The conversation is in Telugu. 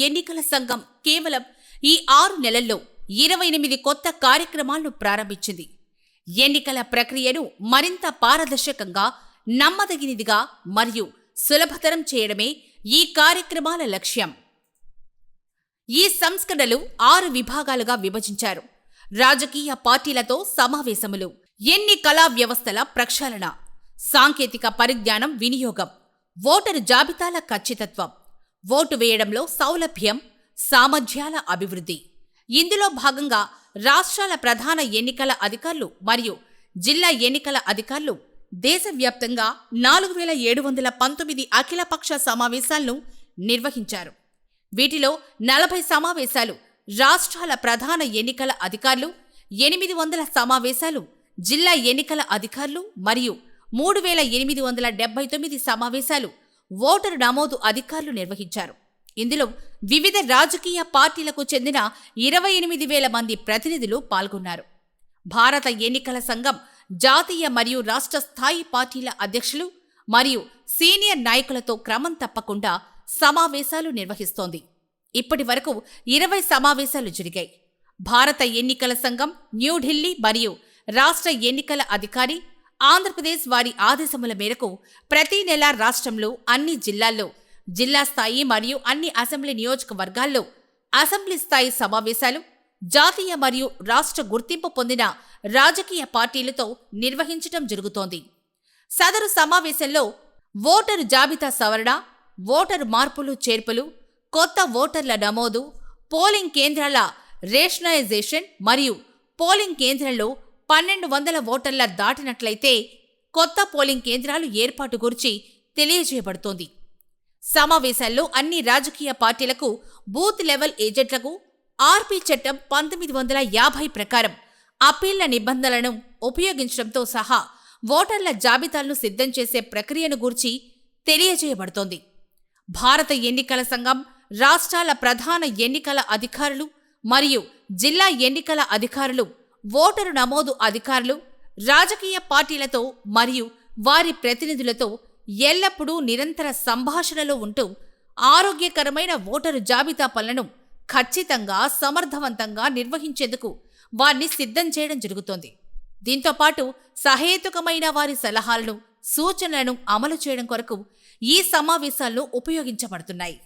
ఎన్నికల సంఘం కేవలం ఈ 6 నెలల్లో 28 కొత్త కార్యక్రమాలను ప్రారంభించింది. ఎన్నికల ప్రక్రియను మరింత పారదర్శకంగా, నమ్మదగినదిగా మరియు సులభతరం చేయడమే ఈ కార్యక్రమాల లక్ష్యం. ఈ సంస్కరణలు 6 విభాగాలుగా విభజించారు. రాజకీయ పార్టీలతో సమావేశములు, ఎన్నికల వ్యవస్థల ప్రక్షాళన, సాంకేతిక పరిజ్ఞానం వినియోగం, ఓటరు జాబితాల ఖచ్చితత్వం, ఓటు వేయడంలో సౌలభ్యం, సామర్థ్యాల అభివృద్ధి. ఇందులో భాగంగా రాష్ట్రాల ప్రధాన ఎన్నికల అధికారులు మరియు జిల్లా ఎన్నికల అధికారులు దేశవ్యాప్తంగా 4719 అఖిలపక్ష సమావేశాలను నిర్వహించారు. వీటిలో 40 సమావేశాలు రాష్ట్రాల ప్రధాన ఎన్నికల అధికారులు, 800 సమావేశాలు జిల్లా ఎన్నికల అధికారులు మరియు 3879 సమావేశాలు ఓటరు నమోదు అధికారులు నిర్వహించారు. ఇందులో వివిధ రాజకీయ పార్టీలకు చెందిన 28,000 మంది ప్రతినిధులు పాల్గొన్నారు. భారత ఎన్నికల సంఘం జాతీయ మరియు రాష్ట్ర స్థాయి పార్టీల అధ్యక్షులు మరియు సీనియర్ నాయకులతో క్రమం తప్పకుండా సమావేశాలు నిర్వహిస్తోంది. ఇప్పటి వరకు 20 సమావేశాలు జరిగాయి. భారత ఎన్నికల సంఘం న్యూఢిల్లీ మరియు రాష్ట్ర ఎన్నికల అధికారి ఆంధ్రప్రదేశ్ వారి ఆదేశముల మేరకు ప్రతి నెల రాష్ట్రంలో అన్ని జిల్లాల్లో జిల్లా స్థాయి మరియు అన్ని అసెంబ్లీ నియోజకవర్గాల్లో అసెంబ్లీ స్థాయి సమావేశాలు జాతీయ మరియు రాష్ట్ర గుర్తింపు పొందిన రాజకీయ పార్టీలతో నిర్వహించటం జరుగుతోంది. సదరు సమావేశంలో ఓటరు జాబితా సవరణ, ఓటరు మార్పులు చేర్పులు, కొత్త ఓటర్ల నమోదు, పోలింగ్ కేంద్రాల రేషనలైజేషన్ మరియు పోలింగ్ కేంద్రంలో 1200 ఓటర్ల దాటినట్లయితే కొత్త పోలింగ్ కేంద్రాలు ఏర్పాటు గురించి తెలియజేయబడుతోంది. సమావేశాల్లో అన్ని రాజకీయ పార్టీలకు బూత్ లెవెల్ ఏజెంట్లకు ఆర్పీ చట్టం 1950 ప్రకారం అప్పీళ్ల నిబంధనలను ఉపయోగించడంతో సహా ఓటర్ల జాబితాలను సిద్ధం చేసే ప్రక్రియను గూర్చి తెలియజేయబడుతోంది. భారత ఎన్నికల సంఘం రాష్ట్రాల ప్రధాన ఎన్నికల అధికారులు మరియు జిల్లా ఎన్నికల అధికారులు, ఓటరు నమోదు అధికారులు రాజకీయ పార్టీలతో మరియు వారి ప్రతినిధులతో ఎల్లప్పుడూ నిరంతర సంభాషణలో ఉంటూ ఆరోగ్యకరమైన ఓటరు జాబితా పనులను ఖచ్చితంగా, సమర్థవంతంగా నిర్వహించేందుకు వారిని సిద్ధం చేయడం జరుగుతోంది. దీంతోపాటు సహేతుకమైన వారి సలహాలను, సూచనలను అమలు చేయడం కొరకు ఈ సమావేశాలు ఉపయోగించబడుతున్నాయి.